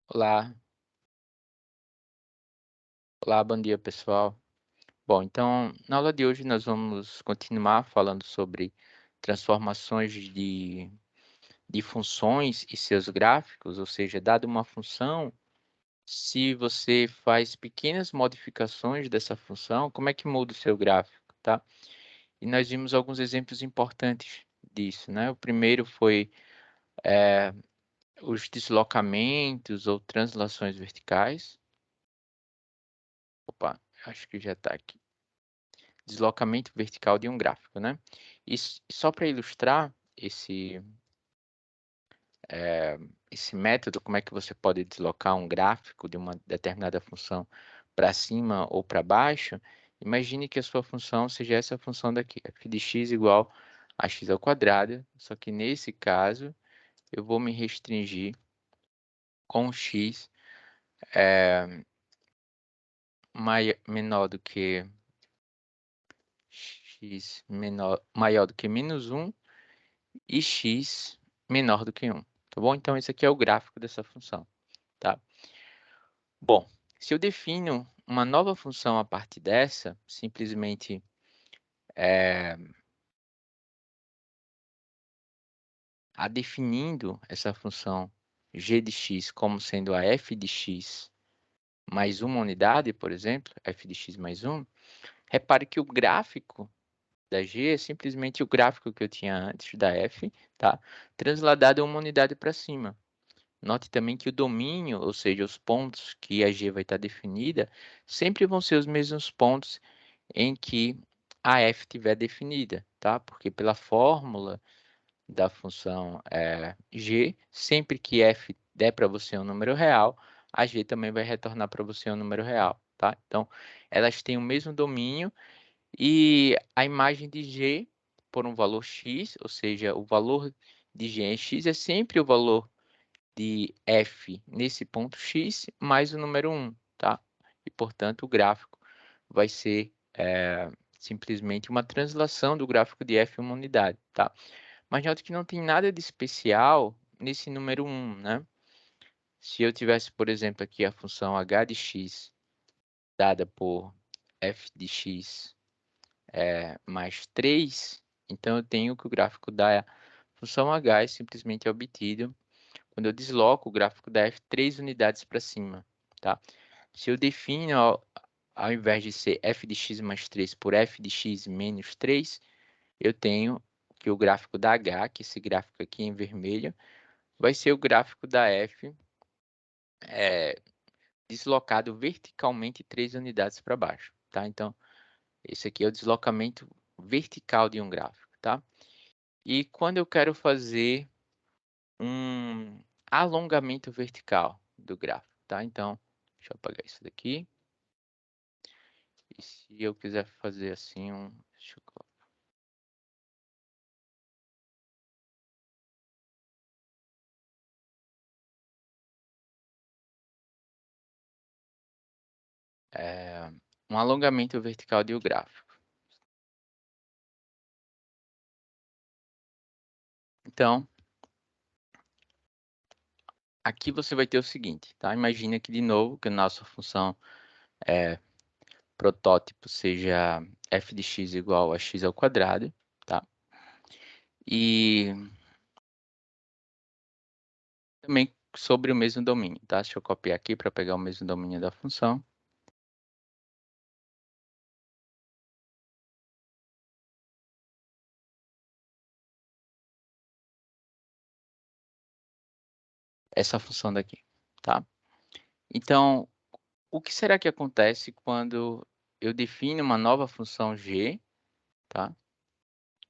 Olá, olá, bom dia pessoal. Bom, então na aula de hoje nós vamos continuar falando sobre transformações de funções e seus gráficos, ou seja, dada uma função, se você faz pequenas modificações dessa função, como é que muda o seu gráfico, tá? E nós vimos alguns exemplos importantes disso, né? O primeiro foi os deslocamentos ou translações verticais. Opa, acho que já está aqui. Deslocamento vertical de um gráfico, né? E só para ilustrar esse método, como é que você pode deslocar um gráfico de uma determinada função para cima ou para baixo, imagine que a sua função seja essa função daqui, f de x igual a x ao quadrado, só que nesse caso eu vou me restringir com x menor do que maior do que -1 e x menor do que 1, tá bom? Então, esse aqui é o gráfico dessa função, tá? Bom, se eu defino uma nova função a partir dessa, simplesmente definindo essa função g de x como sendo a f de x mais uma unidade, por exemplo, f de x mais 1, repare que o gráfico da g é simplesmente o gráfico que eu tinha antes da f, tá? Transladado a uma unidade para cima. Note também que o domínio, ou seja, os pontos que a g vai estar definida, sempre vão ser os mesmos pontos em que a f estiver definida, tá? Porque pela fórmula da função g, sempre que f der para você um número real, a g também vai retornar para você um número real, tá? Então, elas têm o mesmo domínio e a imagem de g por um valor x, ou seja, o valor de g em x é sempre o valor de f nesse ponto x mais o número 1, tá? E, portanto, o gráfico vai ser simplesmente uma translação do gráfico de f em uma unidade, tá? Mas note que não tem nada de especial nesse número 1, né? Se eu tivesse, por exemplo, aqui a função h de x dada por f de x mais 3, então eu tenho que o gráfico da função h é simplesmente obtido quando eu desloco o gráfico da f 3 unidades para cima, tá? Se eu defino, ao invés de ser f de x mais 3 por f de x menos 3, eu tenho que o gráfico da h, que esse gráfico aqui em vermelho, vai ser o gráfico da f deslocado verticalmente 3 unidades para baixo, tá? Então, esse aqui é o deslocamento vertical de um gráfico, tá? E quando eu quero fazer um alongamento vertical do gráfico, tá? Então, deixa eu apagar isso daqui. E se eu quiser fazer assim deixa eu um alongamento vertical de um gráfico. Então, aqui você vai ter o seguinte, tá? Imagina que, de novo, que a nossa função protótipo seja f de x igual a x ao quadrado, tá? E também sobre o mesmo domínio, tá? Deixa eu copiar aqui para pegar o mesmo domínio da função. Essa função daqui, tá? Então, o que será que acontece quando eu defino uma nova função g, tá?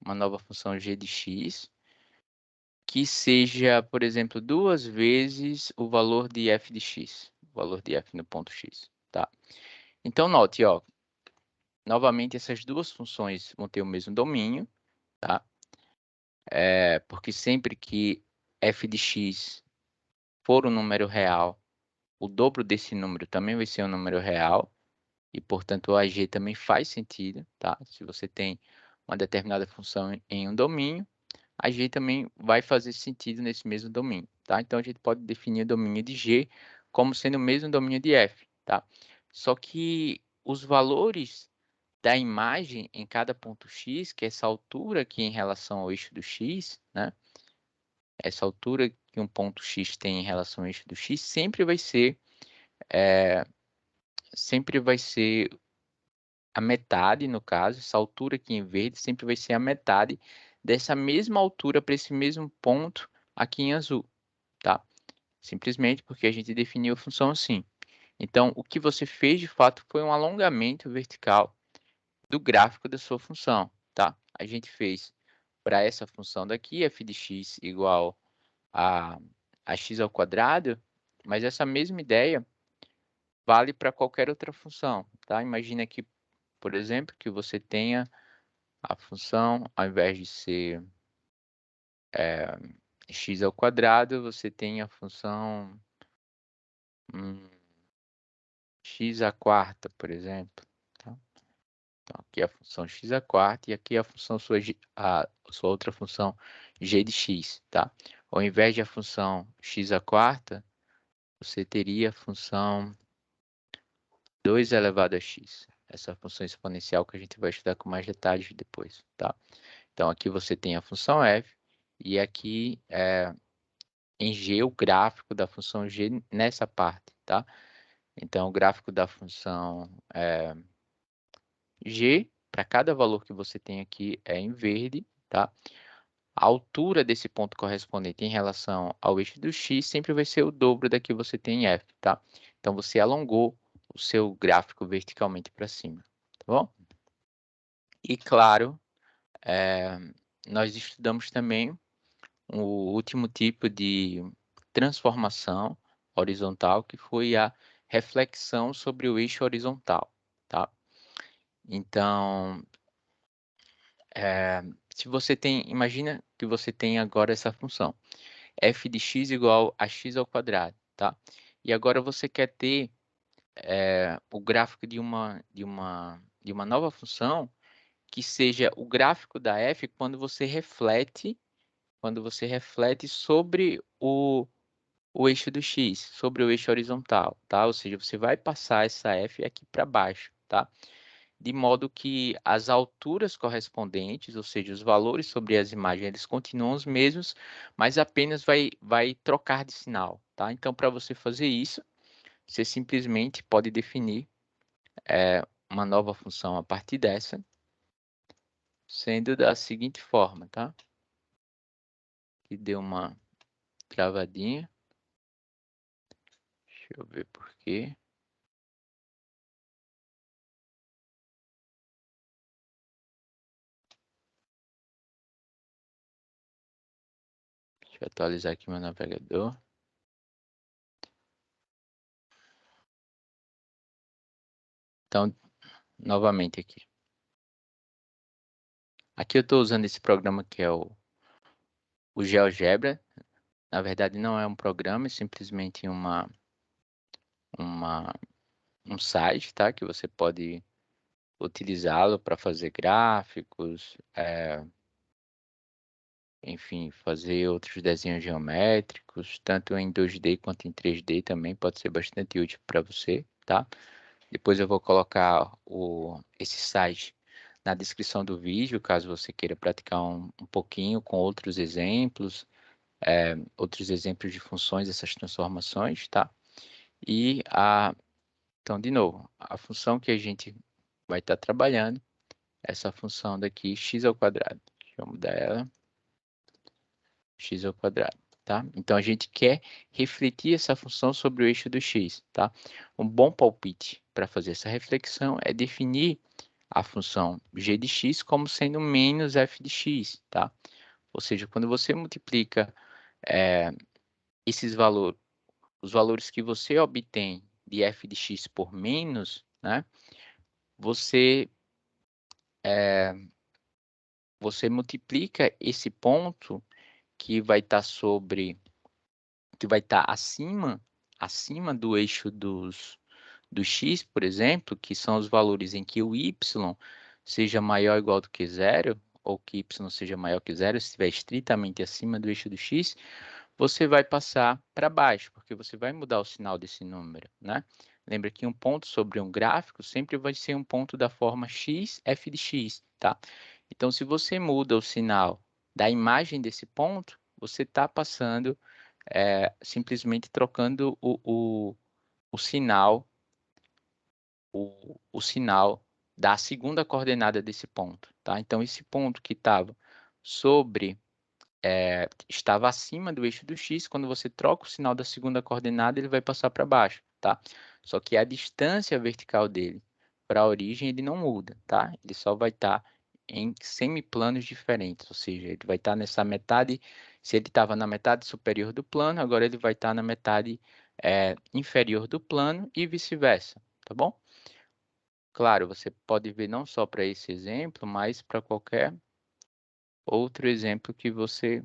Uma nova função g de x, que seja, por exemplo, 2 vezes o valor de f de x, o valor de f no ponto x, tá? Então, note, ó, novamente essas duas funções vão ter o mesmo domínio, tá? Porque sempre que f de x for um número real, o dobro desse número também vai ser um número real, e, portanto, o AG também faz sentido, tá? Se você tem uma determinada função em um domínio, a G também vai fazer sentido nesse mesmo domínio, tá? Então, a gente pode definir o domínio de G como sendo o mesmo domínio de f, tá? Só que os valores da imagem em cada ponto x, que é essa altura aqui em relação ao eixo do x, né? Essa altura que um ponto x tem em relação ao eixo do x sempre vai ser a metade, no caso, essa altura aqui em verde sempre vai ser a metade dessa mesma altura para esse mesmo ponto aqui em azul, tá? Simplesmente porque a gente definiu a função assim. Então, o que você fez de fato foi um alongamento vertical do gráfico da sua função, tá? A gente fez para essa função daqui, f de x igual a x ao quadrado, mas essa mesma ideia vale para qualquer outra função, tá? Imagina que, por exemplo, que você tenha a função, ao invés de ser x ao quadrado, você tem a função x à quarta, por exemplo. Tá? Então, aqui é a função x à quarta e aqui é a função a sua outra função g de x. Tá? Ao invés de a função x à quarta, você teria a função 2 elevado a x. Essa função exponencial que a gente vai estudar com mais detalhes depois. Tá? Então, aqui você tem a função f e aqui em g o gráfico da função g nessa parte, tá? Então, o gráfico da função g, para cada valor que você tem aqui, é em verde, tá? A altura desse ponto correspondente em relação ao eixo do x sempre vai ser o dobro da que você tem em f, tá? Então, você alongou o seu gráfico verticalmente para cima, tá bom? E, claro, nós estudamos também o último tipo de transformação horizontal, que foi a reflexão sobre o eixo horizontal, tá? Então, se você tem, imagina que você tem agora essa função, f de x igual a x ao quadrado, tá? E agora você quer ter o gráfico de uma nova função que seja o gráfico da f quando você reflete sobre o eixo do x, sobre o eixo horizontal, tá? Ou seja, você vai passar essa f aqui para baixo, tá? De modo que as alturas correspondentes, ou seja, os valores sobre as imagens, eles continuam os mesmos, mas apenas vai trocar de sinal, tá? Então, para você fazer isso, você simplesmente pode definir uma nova função a partir dessa, sendo da seguinte forma, tá? Que deu uma travadinha. Deixa eu ver por quê. Deixa eu atualizar aqui meu navegador. Então, novamente aqui. Aqui eu estou usando esse programa que é o GeoGebra. Na verdade, não é um programa, é simplesmente um site, tá? Que você pode utilizá-lo para fazer gráficos, enfim, fazer outros desenhos geométricos, tanto em 2D quanto em 3D também pode ser bastante útil para você, tá? Depois eu vou colocar esse site na descrição do vídeo, caso você queira praticar um pouquinho com outros exemplos de funções dessas transformações, tá? Então, de novo, a função que a gente vai estar trabalhando é essa função daqui, x ao quadrado. Deixa eu mudar ela, x ao quadrado, tá? Então, a gente quer refletir essa função sobre o eixo do x, tá? Um bom palpite para fazer essa reflexão é definir a função g de x como sendo menos f de x, tá? Ou seja, quando você multiplica os valores que você obtém de f de x por menos, né? Você multiplica esse ponto que vai estar acima do eixo do x, por exemplo, que são os valores em que o y seja maior ou igual do que zero, ou que y seja maior que zero, se estiver estritamente acima do eixo do x, você vai passar para baixo, porque você vai mudar o sinal desse número, né. Lembra que um ponto sobre um gráfico sempre vai ser um ponto da forma x, f de x, tá. Então se você muda o sinal da imagem desse ponto, você está passando, simplesmente trocando o sinal o sinal da segunda coordenada desse ponto, tá. Então esse ponto que estava sobre estava acima do eixo do x, quando você troca o sinal da segunda coordenada, ele vai passar para baixo, tá. Só que a distância vertical dele para a origem, ele não muda, tá. Ele só vai estar em semiplanos diferentes, ou seja, ele vai estar nessa metade, se ele estava na metade superior do plano, agora ele vai estar na metade, inferior do plano e vice-versa, tá bom. Claro, você pode ver não só para esse exemplo, mas para qualquer outro exemplo que você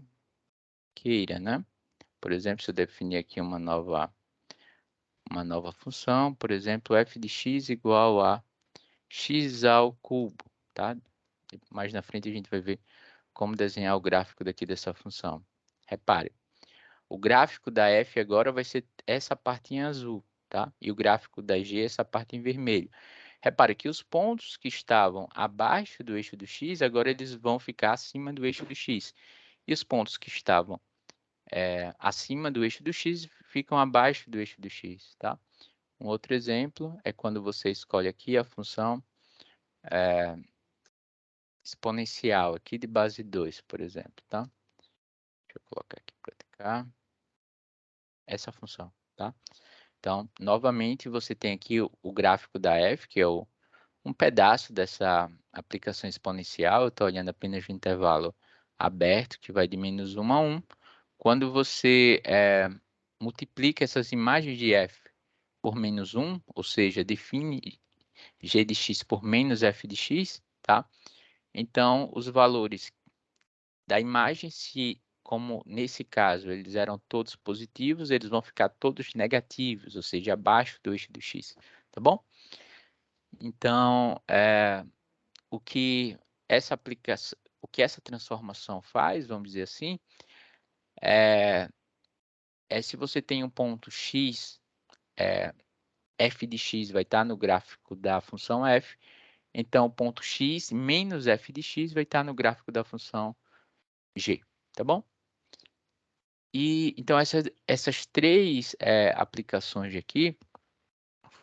queira, né. Por exemplo, se eu definir aqui uma nova função, por exemplo, f de x igual a x ao cubo, tá. Mais na frente a gente vai ver como desenhar o gráfico daqui dessa função. Repare, o gráfico da f agora vai ser essa parte em azul, tá, e o gráfico da g essa parte em vermelho. Repare que os pontos que estavam abaixo do eixo do x, agora eles vão ficar acima do eixo do x, e os pontos que estavam acima do eixo do x ficam abaixo do eixo do x, tá. Um outro exemplo é quando você escolhe aqui a função exponencial aqui de base 2, por exemplo, tá. Deixa eu colocar aqui para cá, essa função, tá. Então, novamente, você tem aqui o gráfico da f, que é um pedaço dessa aplicação exponencial, eu estou olhando apenas o intervalo aberto, que vai de -1 a 1. Quando você multiplica essas imagens de f por -1, ou seja, define g de x por menos f de x, tá? Então, os valores da imagem, se como nesse caso eles eram todos positivos, eles vão ficar todos negativos, ou seja, abaixo do eixo do x, tá bom? Então, o que o que essa transformação faz, vamos dizer assim, é, se você tem um ponto x, f de x vai estar no gráfico da função f, então o ponto x menos f de x vai estar no gráfico da função g, tá bom? E então essas três aplicações aqui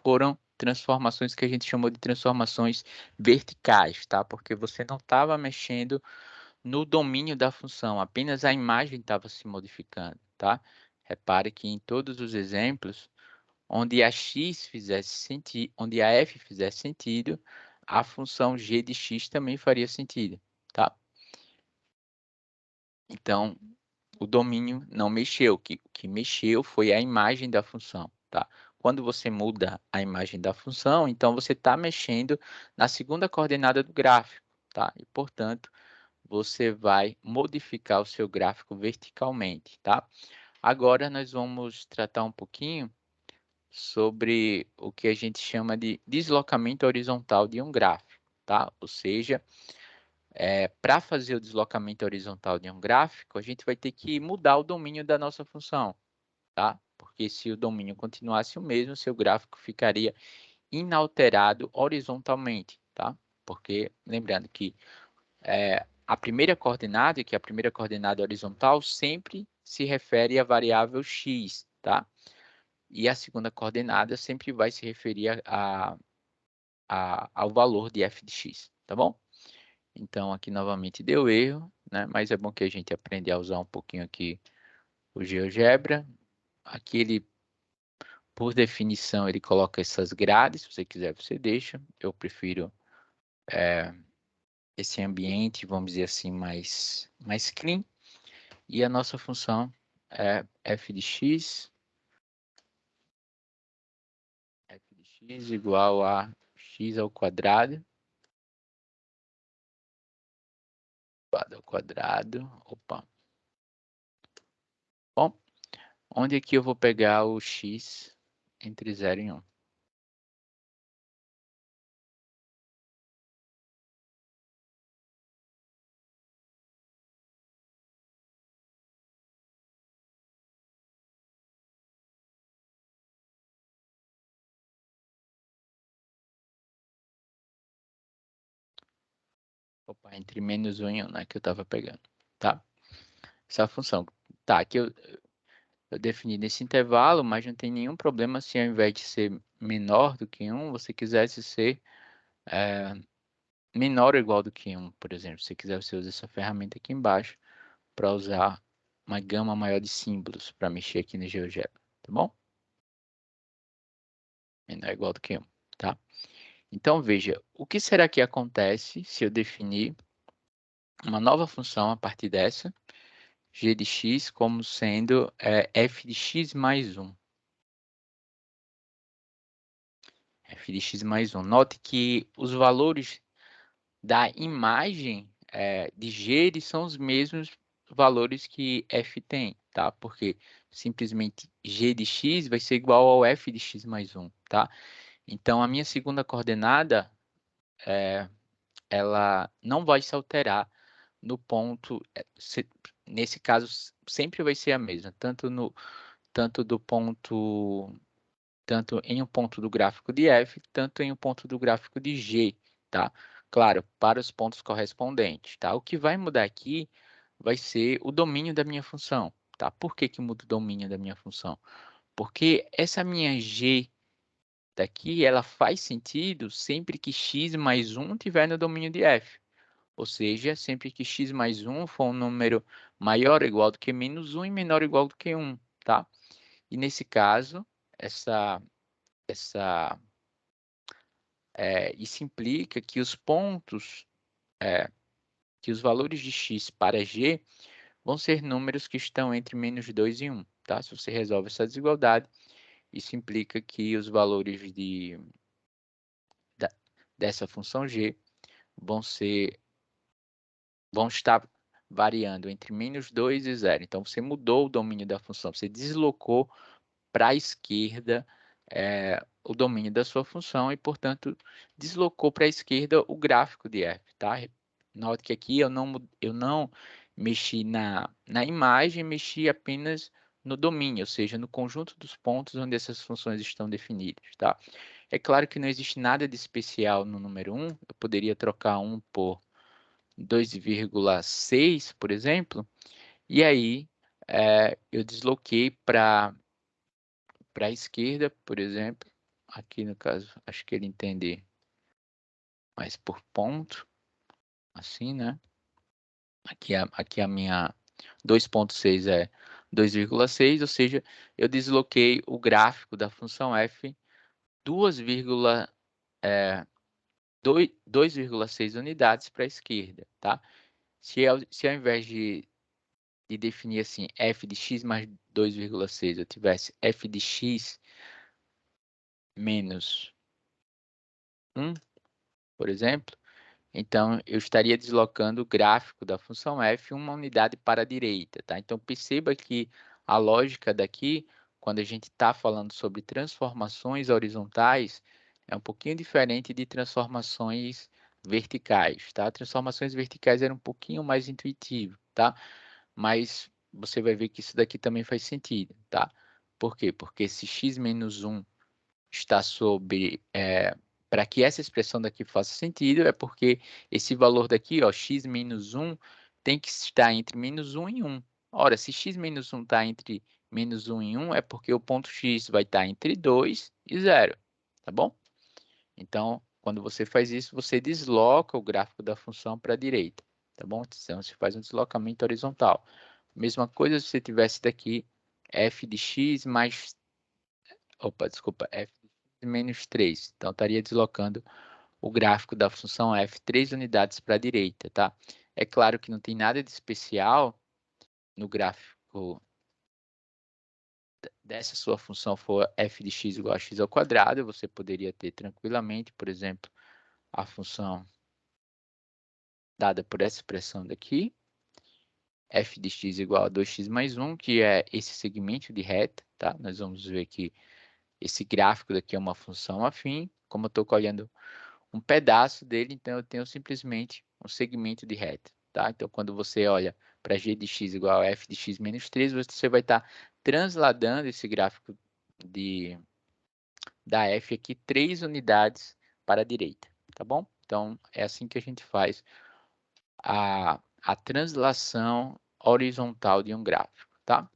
foram transformações que a gente chamou de transformações verticais, tá? Porque você não estava mexendo no domínio da função, apenas a imagem estava se modificando, tá? Repare que em todos os exemplos, onde a x fizesse sentido, onde a f fizesse sentido, a função g de x também faria sentido, tá? Então, o domínio não mexeu, o que mexeu foi a imagem da função, tá? Quando você muda a imagem da função, então você está mexendo na segunda coordenada do gráfico, tá? E, portanto, você vai modificar o seu gráfico verticalmente, tá? Agora nós vamos tratar um pouquinho sobre o que a gente chama de deslocamento horizontal de um gráfico, tá? Ou seja, para fazer o deslocamento horizontal de um gráfico, a gente vai ter que mudar o domínio da nossa função, tá? Porque se o domínio continuasse o mesmo, seu gráfico ficaria inalterado horizontalmente, tá? Porque, lembrando que a primeira coordenada, que é a primeira coordenada horizontal, sempre se refere à variável x, tá? E a segunda coordenada sempre vai se referir ao valor de f de x, tá bom? Então, aqui novamente deu erro, né? Mas é bom que a gente aprenda a usar um pouquinho aqui o GeoGebra. Aqui ele, por definição, ele coloca essas grades, se você quiser você deixa. Eu prefiro esse ambiente, vamos dizer assim, mais clean. E a nossa função é f de x igual a x ao quadrado, opa. Bom, onde aqui eu vou pegar o x entre 0 e 1? Opa, entre menos 1 e 1, né, que eu estava pegando, tá? Essa função. Tá, aqui eu defini nesse intervalo, mas não tem nenhum problema se ao invés de ser menor do que 1, você quisesse ser menor ou igual do que 1, por exemplo. Se você quiser, você usa essa ferramenta aqui embaixo para usar uma gama maior de símbolos para mexer aqui no GeoGebra, tá bom? Menor ou igual do que 1, tá? Então, veja, o que será que acontece se eu definir uma nova função a partir dessa, g de x como sendo f de x mais 1. F de x mais 1. Note que os valores da imagem de g eles são os mesmos valores que f tem, tá? Porque simplesmente g de x vai ser igual ao f de x mais 1, tá? Então, a minha segunda coordenada, ela não vai se alterar no ponto, nesse caso, sempre vai ser a mesma, tanto do ponto, tanto em um ponto do gráfico de f, tanto em um ponto do gráfico de g, tá? Claro, para os pontos correspondentes, tá? O que vai mudar aqui vai ser o domínio da minha função, tá? Por que que muda o domínio da minha função? Porque essa minha g daqui, ela faz sentido sempre que x mais 1 estiver no domínio de f. Ou seja, sempre que x mais 1 for um número maior ou igual do que menos 1 e menor ou igual do que 1, tá? E nesse caso, isso implica que os pontos, que os valores de x para g vão ser números que estão entre menos 2 e 1, tá? Se você resolve essa desigualdade, isso implica que os valores dessa função g vão estar variando entre menos 2 e 0. Então, você mudou o domínio da função, você deslocou para a esquerda o domínio da sua função e, portanto, deslocou para a esquerda o gráfico de f, tá? Note que aqui eu não mexi na imagem, mexi apenas no domínio, ou seja, no conjunto dos pontos onde essas funções estão definidas, tá? É claro que não existe nada de especial no número 1, eu poderia trocar 1 por 2,6, por exemplo, e aí eu desloquei para a esquerda, por exemplo, aqui no caso, acho que ele entende mais por ponto, assim, né? Aqui a minha 2,6 é 2,6, ou seja, eu desloquei o gráfico da função f 2,6 unidades para a esquerda, tá? Se ao invés de definir assim f de x mais 2,6, eu tivesse f de x menos 1, por exemplo, então eu estaria deslocando o gráfico da função f uma unidade para a direita, tá? Então perceba que a lógica daqui, quando a gente está falando sobre transformações horizontais, é um pouquinho diferente de transformações verticais, tá? Transformações verticais eram um pouquinho mais intuitivo, tá? Mas você vai ver que isso daqui também faz sentido, tá? Por quê? Porque se x menos 1 está sobre... para que essa expressão daqui faça sentido, é porque esse valor daqui, ó, x menos 1, tem que estar entre menos 1 e 1. Ora, se x menos 1 está entre menos 1 e 1, é porque o ponto x vai estar entre 2 e 0, tá bom? Então, quando você faz isso, você desloca o gráfico da função para a direita, tá bom? Então, você faz um deslocamento horizontal. Mesma coisa se você tivesse daqui f de x mais... Opa, desculpa, f de x menos 3. Então, estaria deslocando o gráfico da função f 3 unidades para a direita, tá? É claro que não tem nada de especial no gráfico dessa sua função for f de x igual a x ao quadrado, você poderia ter tranquilamente, por exemplo, a função dada por essa expressão daqui, f de x igual a 2x mais 1, que é esse segmento de reta, tá? Nós vamos ver que esse gráfico daqui é uma função afim, como eu estou colhendo um pedaço dele, então eu tenho simplesmente um segmento de reta, tá? Então, quando você olha para g de x igual a f de x menos 3, você vai estar transladando esse gráfico da f aqui 3 unidades para a direita, tá bom? Então, é assim que a gente faz a translação horizontal de um gráfico, tá?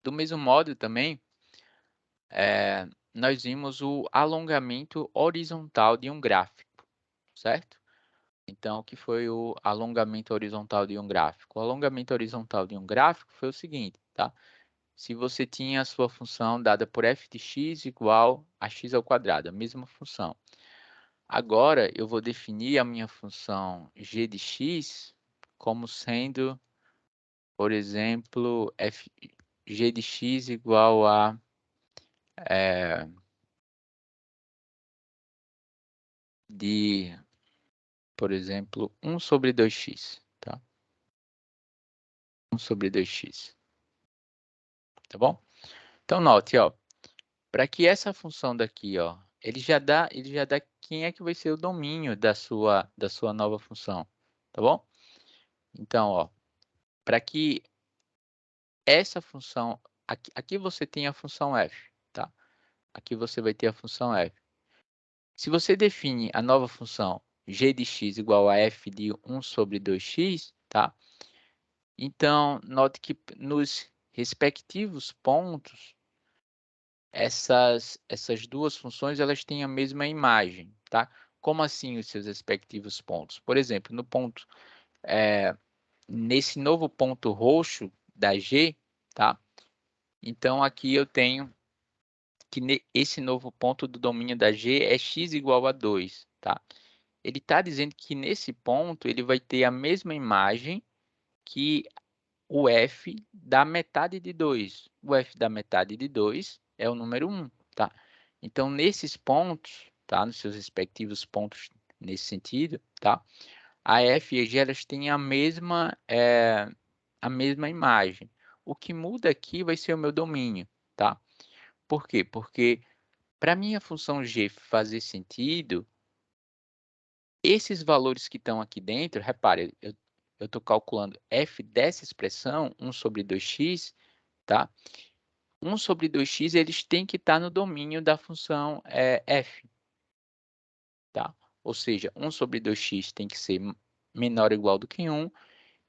Do mesmo modo também, nós vimos o alongamento horizontal de um gráfico, certo? Então, o que foi o alongamento horizontal de um gráfico? O alongamento horizontal de um gráfico foi o seguinte, tá? Se você tinha a sua função dada por f de x igual a x ao quadrado, a mesma função. Agora, eu vou definir a minha função g de x como sendo, por exemplo, g de x igual a por exemplo, 1 sobre 2x, tá? 1 sobre 2x, tá bom? Então, note, ó, para que essa função daqui, ó, ele já dá quem é que vai ser o domínio da sua nova função, tá bom? Então, ó, para que essa função, aqui você tem a função f, tá? Aqui você vai ter a função f. Se você define a nova função g de x igual a f de 1 sobre 2x, tá? Então, note que nos respectivos pontos, essas duas funções elas têm a mesma imagem, tá? Como assim os seus respectivos pontos? Por exemplo, nesse novo ponto roxo da G, tá? Então, aqui eu tenho que esse novo ponto do domínio da G é x igual a 2, tá? Ele está dizendo que nesse ponto ele vai ter a mesma imagem que o f da metade de 2. O f da metade de 2 é o número 1, tá? Então, nesses pontos, tá? Nos seus respectivos pontos nesse sentido, tá? A f e a g elas têm a mesma imagem. O que muda aqui vai ser o meu domínio, tá? Por quê? Porque para minha função g fazer sentido, esses valores que estão aqui dentro, repare, eu estou calculando f dessa expressão, 1 sobre 2x, tá? 1 sobre 2x, eles têm que estar no domínio da função f, tá? Ou seja, 1 sobre 2x tem que ser menor ou igual do que 1,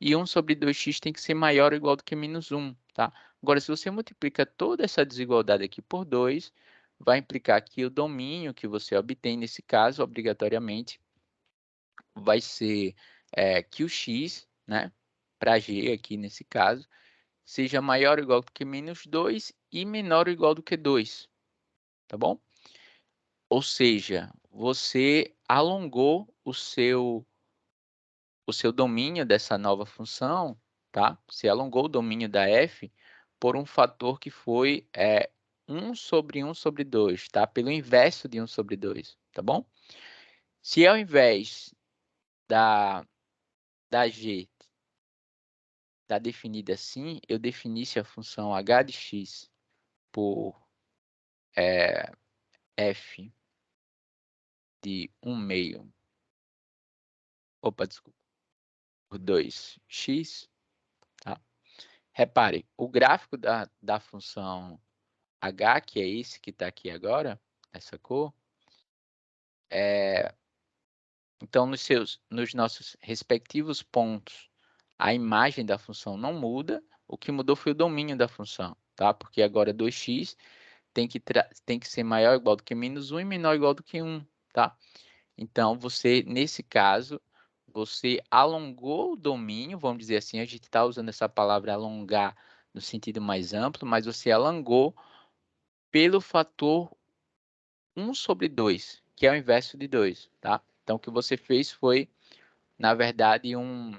e 1 sobre 2x tem que ser maior ou igual do que menos 1, tá? Agora, se você multiplica toda essa desigualdade aqui por 2, vai implicar que o domínio que você obtém, nesse caso, obrigatoriamente, vai ser que o x, né, para g aqui nesse caso, seja maior ou igual do que menos 2 e menor ou igual do que 2, tá bom? Ou seja, você alongou o seu domínio dessa nova função, tá? Você alongou o domínio da f por um fator que foi 1 sobre 1 sobre 2, tá? Pelo inverso de 1 sobre 2, tá bom? Se ao invés da g estar definida assim, eu definisse a função h de x por f de 1 meio, opa, desculpa, por 2x, tá? Repare, o gráfico da função h, que é esse que está aqui agora, essa cor, então nos nossos respectivos pontos, a imagem da função não muda, o que mudou foi o domínio da função, tá? Porque agora 2x tem que ser maior ou igual do que menos 1 e menor ou igual do que 1, tá? Então, nesse caso, você alongou o domínio, vamos dizer assim, a gente está usando essa palavra alongar no sentido mais amplo, mas você alongou pelo fator 1 sobre 2, que é o inverso de 2, tá? Então, o que você fez foi, na verdade, um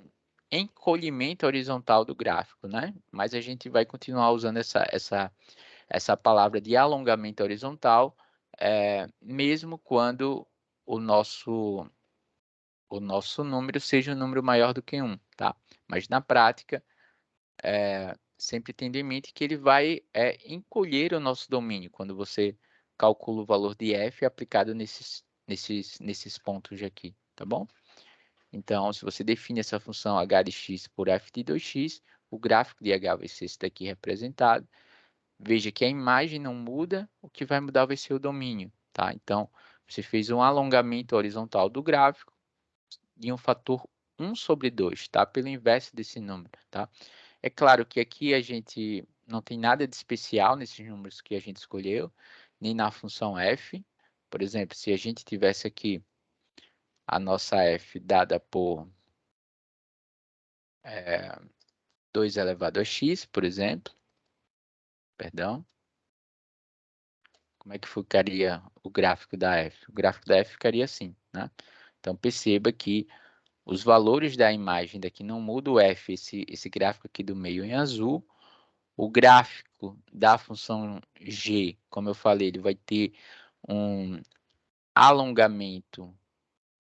encolhimento horizontal do gráfico, né? Mas a gente vai continuar usando essa palavra de alongamento horizontal, mesmo quando o nosso número seja um número maior do que 1, tá? Mas na prática, sempre tem limite que ele vai encolher o nosso domínio quando você calcula o valor de f aplicado nesses pontos aqui, tá bom? Então, se você define essa função h de x por f de 2x, o gráfico de h vai ser esse daqui representado. Veja que a imagem não muda, o que vai mudar vai ser o domínio, tá? Então, você fez um alongamento horizontal do gráfico de um fator 1 sobre 2, tá? Pelo inverso desse número, tá? É claro que aqui a gente não tem nada de especial nesses números que a gente escolheu, nem na função f. Por exemplo, se a gente tivesse aqui a nossa f dada por 2 elevado a x, por exemplo, perdão, como é que ficaria o gráfico da f? O gráfico da f ficaria assim, né? Então, perceba que os valores da imagem daqui não mudam o f, esse gráfico aqui do meio em azul. O gráfico da função g, como eu falei, ele vai ter um alongamento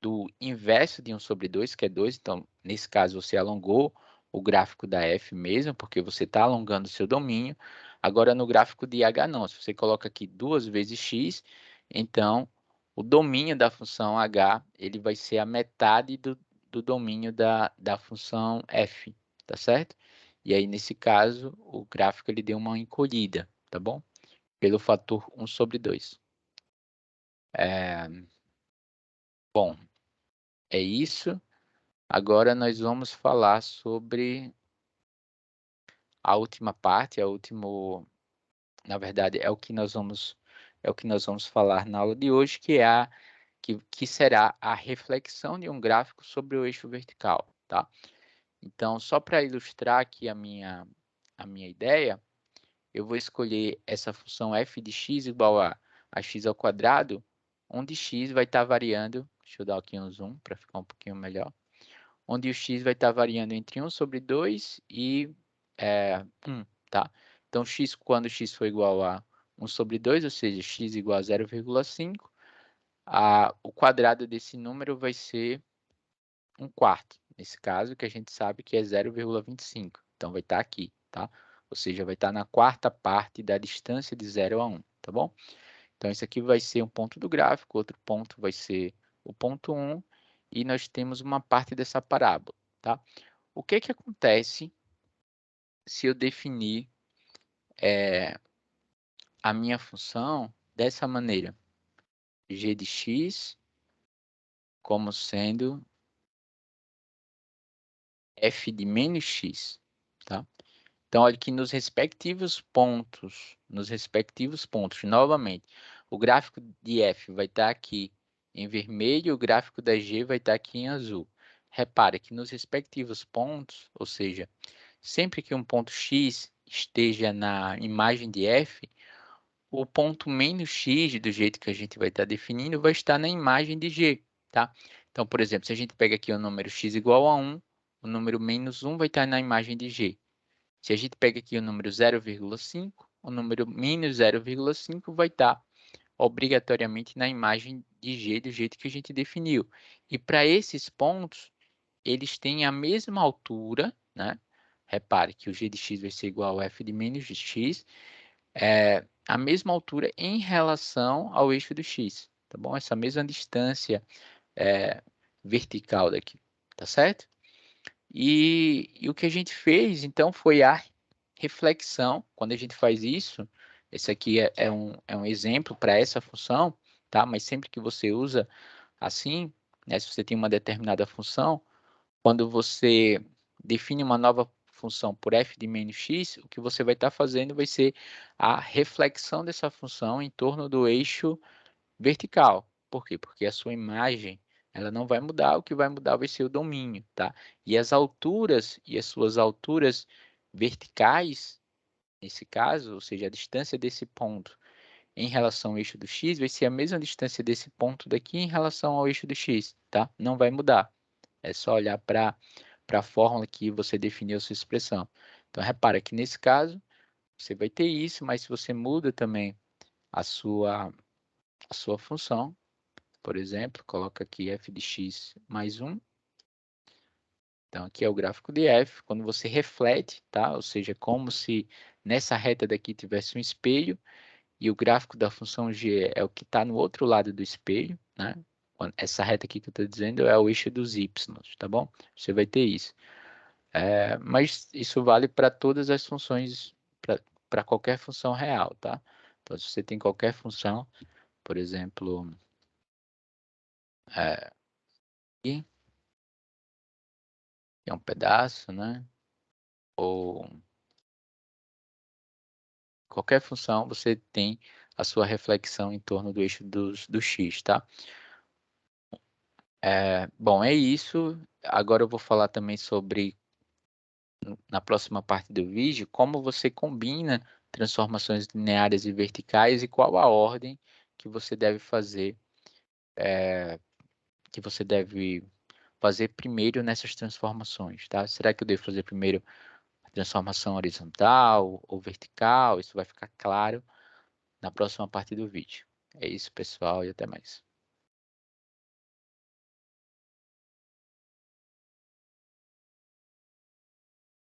do inverso de 1 sobre 2, que é 2. Então, nesse caso, você alongou o gráfico da f mesmo, porque você está alongando o seu domínio. Agora, no gráfico de h, não. Se você coloca aqui 2 vezes x, então, o domínio da função h ele vai ser a metade do domínio da função f, tá certo? E aí, nesse caso, o gráfico ele deu uma encolhida, tá bom? Pelo fator 1 sobre 2. Bom, é isso. Agora nós vamos falar sobre a última parte, na verdade, é o que nós vamos falar na aula de hoje, que será a reflexão de um gráfico sobre o eixo vertical, tá? Então, só para ilustrar aqui a minha ideia, eu vou escolher essa função f de x igual a x ao quadrado, onde x vai estar variando, deixa eu dar aqui um zoom para ficar um pouquinho melhor, onde o x vai estar variando entre 1 sobre 2 e 1, tá? Então, quando x for igual a 1 sobre 2, ou seja, x igual a 0,5, o quadrado desse número vai ser 1/4. Nesse caso, que a gente sabe que é 0,25. Então, vai estar aqui, tá? Ou seja, vai estar na quarta parte da distância de 0 a 1, tá bom? Então, esse aqui vai ser um ponto do gráfico, outro ponto vai ser o ponto 1, e nós temos uma parte dessa parábola, tá? O que que acontece se eu definir a minha função dessa maneira? G de x como sendo f de menos x, tá? Então, olha que nos respectivos pontos, novamente, o gráfico de f vai estar aqui em vermelho, o gráfico da g vai estar aqui em azul. Repare que nos respectivos pontos, ou seja, sempre que um ponto x esteja na imagem de f, o ponto menos x, do jeito que a gente vai estar definindo, vai estar na imagem de g, tá? Então, por exemplo, se a gente pega aqui o número x igual a 1, o número menos 1 vai estar na imagem de g. Se a gente pega aqui o número 0,5, o número menos 0,5 vai estar obrigatoriamente na imagem de g do jeito que a gente definiu. E para esses pontos, eles têm a mesma altura, né? Repare que o g de x vai ser igual a f de menos de x, a mesma altura em relação ao eixo do x, tá bom? Essa mesma distância vertical daqui, tá certo? E o que a gente fez, então, foi a reflexão. Quando a gente faz isso, esse aqui é um exemplo para essa função, tá? Mas sempre que você usa assim, né, se você tem uma determinada função, quando você define uma nova função por f de menos x, o que você vai estar fazendo vai ser a reflexão dessa função em torno do eixo vertical. Por quê? Porque a sua imagem ela não vai mudar, o que vai mudar vai ser o domínio, tá? E as alturas e as suas alturas verticais, nesse caso, ou seja, a distância desse ponto em relação ao eixo do x vai ser a mesma distância desse ponto daqui em relação ao eixo do x, tá? Não vai mudar. É só olhar para a fórmula que você definiu a sua expressão. Então, repara que nesse caso, você vai ter isso, mas se você muda também a sua função, por exemplo, coloca aqui f de x mais 1. Então, aqui é o gráfico de f. Quando você reflete, tá? Ou seja, como se nessa reta daqui tivesse um espelho e o gráfico da função g é o que está no outro lado do espelho, né? Essa reta aqui que eu estou dizendo é o eixo dos y, tá bom? Você vai ter isso. Mas isso vale para todas as funções, para qualquer função real, tá? Então, se você tem qualquer função, por exemplo, aqui, é um pedaço, né? Ou qualquer função, você tem a sua reflexão em torno do eixo do x, tá? Bom, é isso. Agora eu vou falar também sobre, na próxima parte do vídeo, como você combina transformações lineares e verticais e qual a ordem que você deve fazer, que você deve fazer primeiro nessas transformações, tá? Será que eu devo fazer primeiro a transformação horizontal ou vertical? Isso vai ficar claro na próxima parte do vídeo. É isso, pessoal, e até mais.